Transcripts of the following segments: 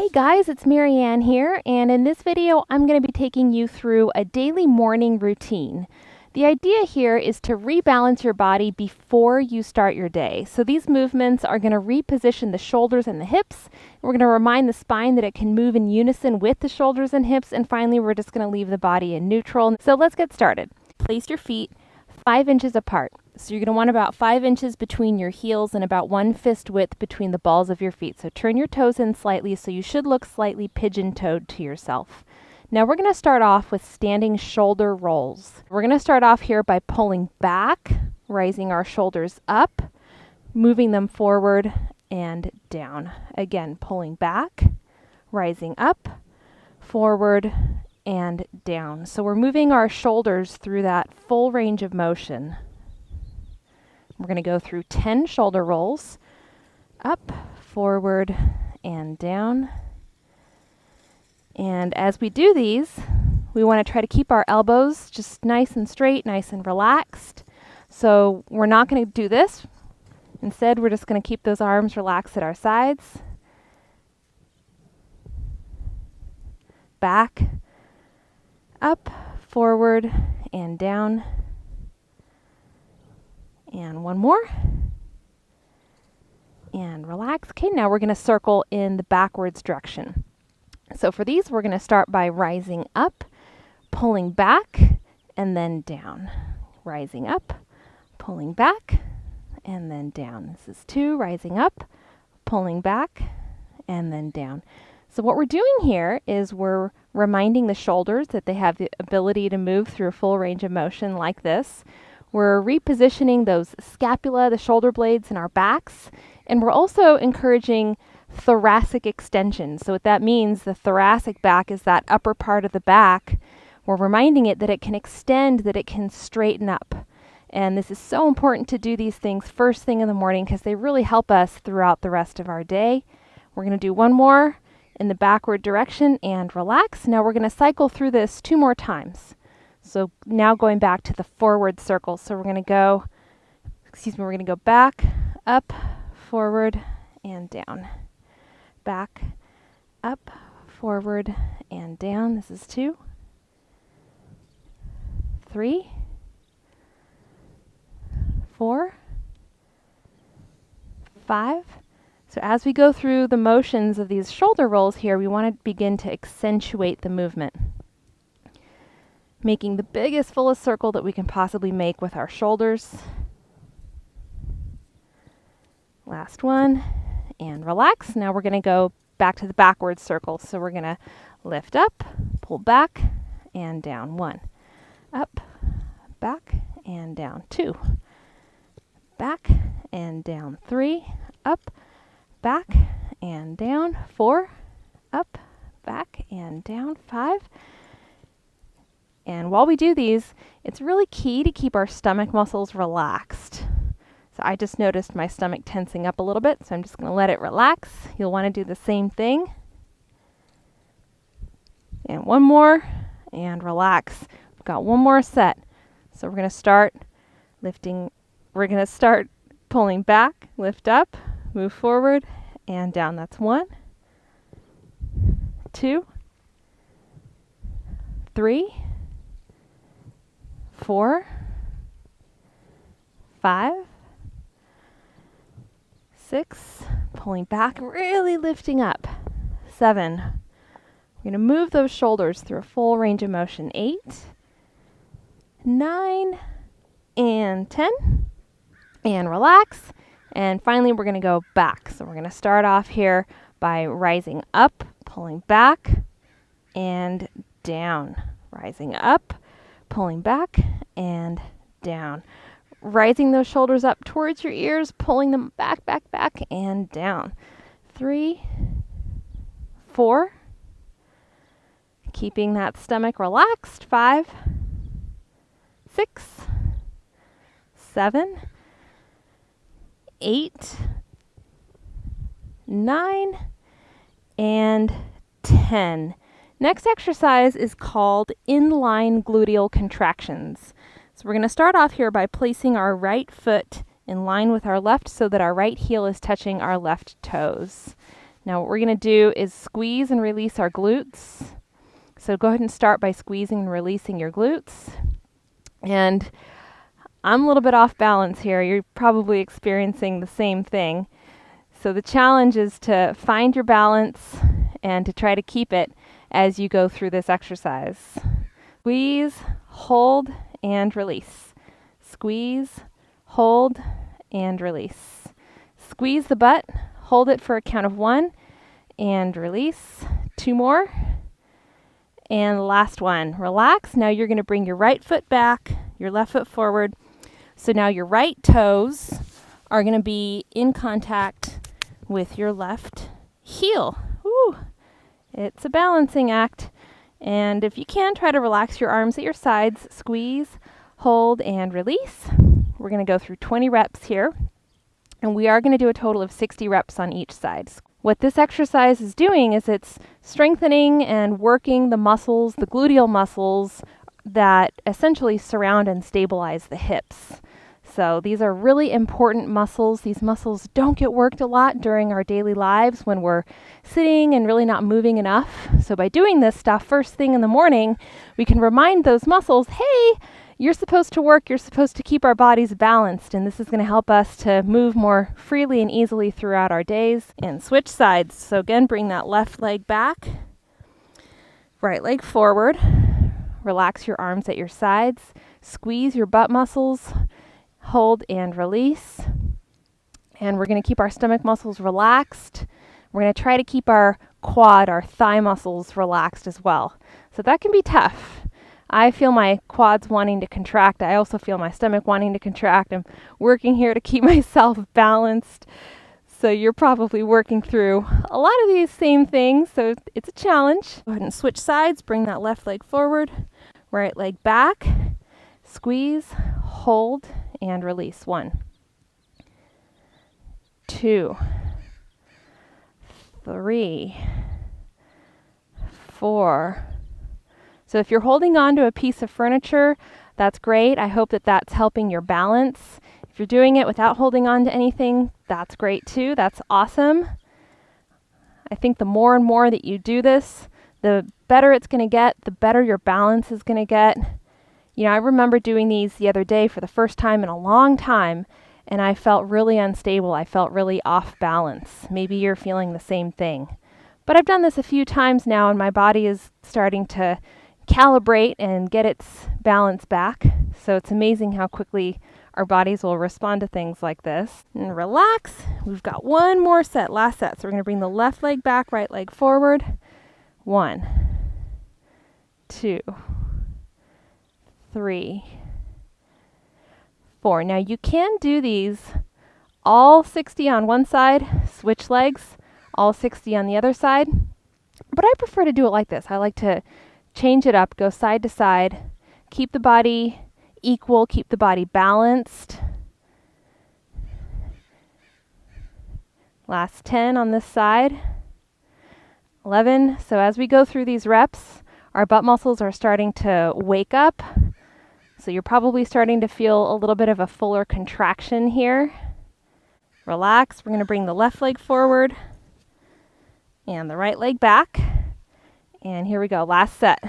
Hey guys, it's Maryann here, and in this video I'm going to be taking you through a daily morning routine. The idea here is to rebalance your body before you start your day. So these movements are going to reposition the shoulders and the hips. We're going to remind the spine that it can move in unison with the shoulders and hips, and finally we're just going to leave the body in neutral. So let's get started. Place your feet 5 inches apart. So you're going to want about 5 inches between your heels and about 1 fist width between the balls of your feet. So turn your toes in slightly, so you should look slightly pigeon-toed to yourself. Now we're going to start off with standing shoulder rolls. We're going to start off here by pulling back, raising our shoulders up, moving them forward and down. Again, pulling back, rising up, forward, and down. So we're moving our shoulders through that full range of motion. We're going to go through 10 shoulder rolls, up, forward, and down. And as we do these, we want to try to keep our elbows just nice and straight, nice and relaxed. So we're not going to do this. Instead, we're just going to keep those arms relaxed at our sides. Back, up, forward, and down. And one more. And relax. Okay, now we're going to circle in the backwards direction. So for these, we're going to start by rising up, pulling back, and then down. Rising up, pulling back, and then down. This is 2, rising up, pulling back, and then down. So what we're doing here is we're reminding the shoulders that they have the ability to move through a full range of motion like this. We're repositioning those scapula, the shoulder blades in our backs, and we're also encouraging thoracic extension. So what that means, the thoracic back is that upper part of the back. We're reminding it that it can extend, that it can straighten up. And this is so important to do these things first thing in the morning because they really help us throughout the rest of our day. We're going to do one more in the backward direction and relax. Now we're going to cycle through this 2 more times. So now going back to the forward circle. So we're going to go, we're going to go back, up, forward, and down. Back, up, forward, and down. This is 2, 3, 4, 5. So as we go through the motions of these shoulder rolls here, we want to begin to accentuate the movement, making the biggest, fullest circle that we can possibly make with our shoulders. Last one, and relax. Now we're going to go back to the backwards circle. So we're going to lift up, pull back, and down. 1, up, back, and down. 2, back, and down. 3, up, back, and down. 4, up, back, and down. 5. And while we do these, it's really key to keep our stomach muscles relaxed. So I just noticed my stomach tensing up a little bit, so I'm just going to let it relax. You'll want to do the same thing. And one more, and relax. We've got one more set. So we're going to start lifting. We're going to start pulling back, lift up, move forward, and down. That's 1, 2, 3, 4, 5, 6, pulling back, really lifting up. 7. We're going to move those shoulders through a full range of motion. 8, 9, and 10. And relax. And finally, we're going to go back. So we're going to start off here by rising up, pulling back, and down. Rising up, pulling back, and down. Rising those shoulders up towards your ears, pulling them back, back, back, and down. 3, 4. Keeping that stomach relaxed. 5, 6, 7, 8, 9, and 10. Next exercise is called inline gluteal contractions. So we're going to start off here by placing our right foot in line with our left so that our right heel is touching our left toes. Now what we're going to do is squeeze and release our glutes. So go ahead and start by squeezing and releasing your glutes. And I'm a little bit off balance here. You're probably experiencing the same thing. So the challenge is to find your balance and to try to keep it as you go through this exercise. Squeeze, hold, and release. Squeeze, hold, and release. Squeeze the butt, hold it for a count of 1, and release. 2 more. And last one. Relax. Now you're going to bring your right foot back, your left foot forward. So now your right toes are going to be in contact with your left heel. Woo. It's a balancing act. And if you can, try to relax your arms at your sides. Squeeze, hold, and release. We're going to go through 20 reps here. And we are going to do a total of 60 reps on each side. What this exercise is doing is it's strengthening and working the muscles, the gluteal muscles that essentially surround and stabilize the hips. So these are really important muscles. These muscles don't get worked a lot during our daily lives when we're sitting and really not moving enough. So by doing this stuff first thing in the morning, we can remind those muscles, hey, you're supposed to work, you're supposed to keep our bodies balanced, and this is going to help us to move more freely and easily throughout our days. And switch sides. So again, bring that left leg back, right leg forward. Relax your arms at your sides. Squeeze your butt muscles. Hold and release. And we're going to keep our stomach muscles relaxed. We're going to try to keep our quad, our thigh muscles relaxed as well. So that can be tough. I feel my quads wanting to contract. I also feel my stomach wanting to contract. I'm working here to keep myself balanced. So you're probably working through a lot of these same things. So it's a challenge. Go ahead and switch sides. Bring that left leg forward. Right leg back. Squeeze, hold, and release. 1, 2, 3, 4. So if you're holding on to a piece of furniture, that's great. I hope that that's helping your balance. If you're doing it without holding on to anything, that's great too. That's awesome. I think the more and more that you do this, the better it's going to get, the better your balance is going to get. You know, I remember doing these the other day for the first time in a long time, and I felt really unstable. I felt really off balance. Maybe you're feeling the same thing. But I've done this a few times now, and my body is starting to calibrate and get its balance back. So it's amazing how quickly our bodies will respond to things like this. And relax. We've got one more set, last set. So we're going to bring the left leg back, right leg forward. 1, 2, 3, 4. Now you can do these all 60 on one side, switch legs, all 60 on the other side. But I prefer to do it like this. I like to change it up, go side to side, keep the body equal, keep the body balanced. Last 10 on this side. 11. So as we go through these reps, our butt muscles are starting to wake up. So you're probably starting to feel a little bit of a fuller contraction here. Relax. We're going to bring the left leg forward and the right leg back. And here we go. Last set.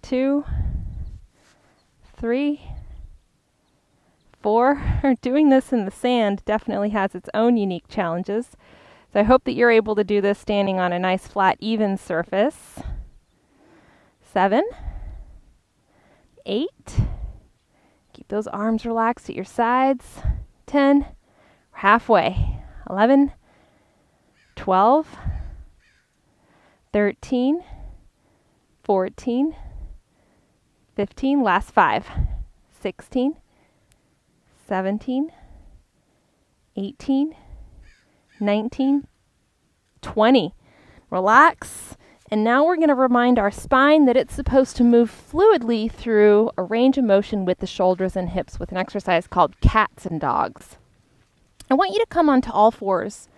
2, 3, 4. Doing this in the sand definitely has its own unique challenges. So I hope that you're able to do this standing on a nice, flat, even surface. 7, 8. Keep those arms relaxed at your sides. 10. We're halfway. 11, 12, 13, 14, 15, last 5, 16, 17, 18, 19, 20. Relax. And now we're going to remind our spine that it's supposed to move fluidly through a range of motion with the shoulders and hips with an exercise called cats and dogs. I want you to come onto all fours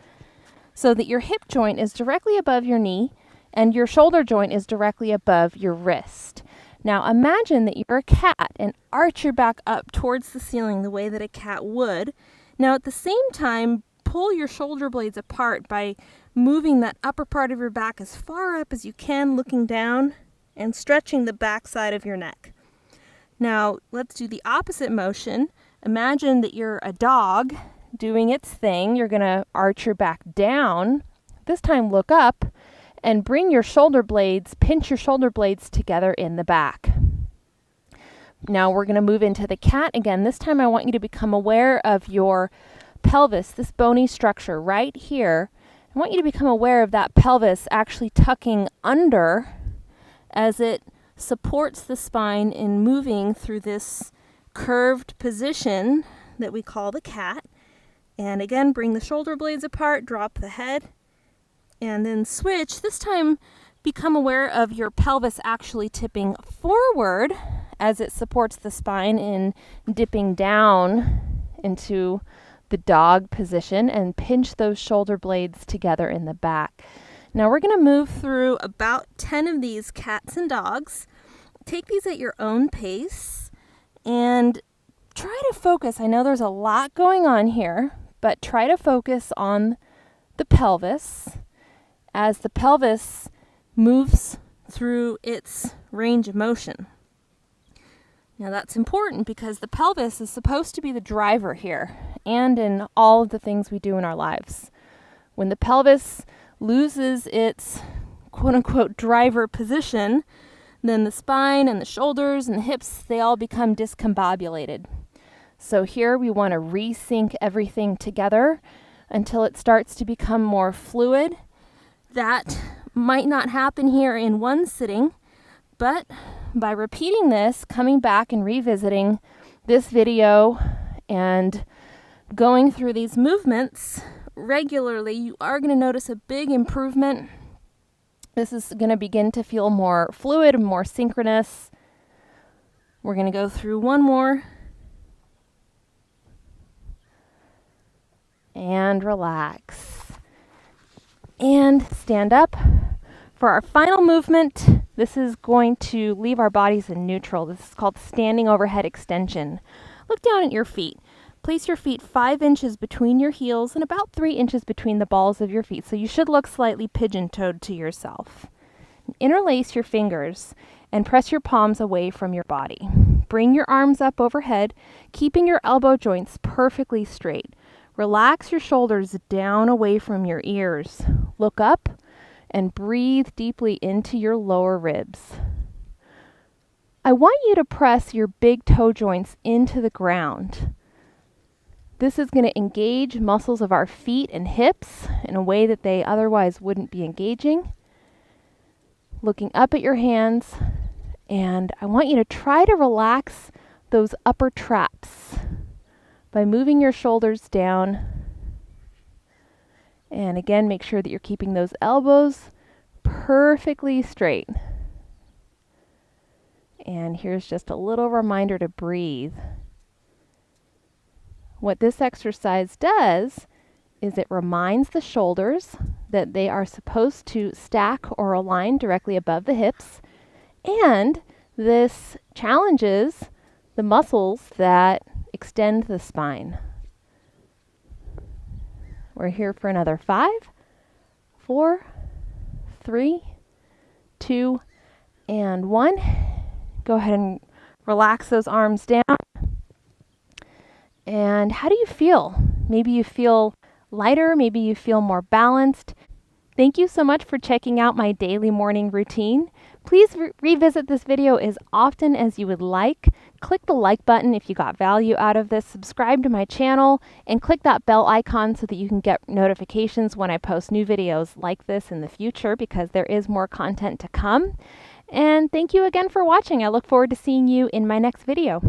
so that your hip joint is directly above your knee and your shoulder joint is directly above your wrist. Now imagine that you're a cat and arch your back up towards the ceiling the way that a cat would. Now at the same time, pull your shoulder blades apart by moving that upper part of your back as far up as you can, looking down, and stretching the back side of your neck. Now, let's do the opposite motion. Imagine that you're a dog doing its thing. You're going to arch your back down. This time, look up and bring your shoulder blades, pinch your shoulder blades together in the back. Now we're going to move into the cat again. This time I want you to become aware of your pelvis, this bony structure right here. I want you to become aware of that pelvis actually tucking under as it supports the spine in moving through this curved position that we call the cat. And again, bring the shoulder blades apart, drop the head, and then switch. This time, become aware of your pelvis actually tipping forward as it supports the spine in dipping down into the dog position, and pinch those shoulder blades together in the back. Now we're going to move through about 10 of these cats and dogs. Take these at your own pace and try to focus. I know there's a lot going on here, but try to focus on the pelvis as the pelvis moves through its range of motion. Now that's important because the pelvis is supposed to be the driver here and in all of the things we do in our lives. When the pelvis loses its quote-unquote driver position, then the spine and the shoulders and the hips, they all become discombobulated. So here we want to resync everything together until it starts to become more fluid. That might not happen here in one sitting, but by repeating this, coming back and revisiting this video and going through these movements regularly, you are going to notice a big improvement. This is going to begin to feel more fluid and more synchronous. We're going to go through one more. And relax. And stand up. For our final movement, this is going to leave our bodies in neutral. This is called standing overhead extension. Look down at your feet. Place your feet 5 inches between your heels and about 3 inches between the balls of your feet. So you should look slightly pigeon-toed to yourself. Interlace your fingers and press your palms away from your body. Bring your arms up overhead, keeping your elbow joints perfectly straight. Relax your shoulders down away from your ears. Look up and breathe deeply into your lower ribs. I want you to press your big toe joints into the ground. This is going to engage muscles of our feet and hips in a way that they otherwise wouldn't be engaging. Looking up at your hands, and I want you to try to relax those upper traps by moving your shoulders down. And again, make sure that you're keeping those elbows perfectly straight. And here's just a little reminder to breathe. What this exercise does is it reminds the shoulders that they are supposed to stack or align directly above the hips, and this challenges the muscles that extend the spine. We're here for another 5, 4, 3, 2, and 1. Go ahead and relax those arms down. And how do you feel? Maybe you feel lighter, maybe you feel more balanced. Thank you so much for checking out my daily morning routine. Please revisit this video as often as you would like. Click the like button if you got value out of this. Subscribe to my channel and click that bell icon so that you can get notifications when I post new videos like this in the future, because there is more content to come. And thank you again for watching. I look forward to seeing you in my next video.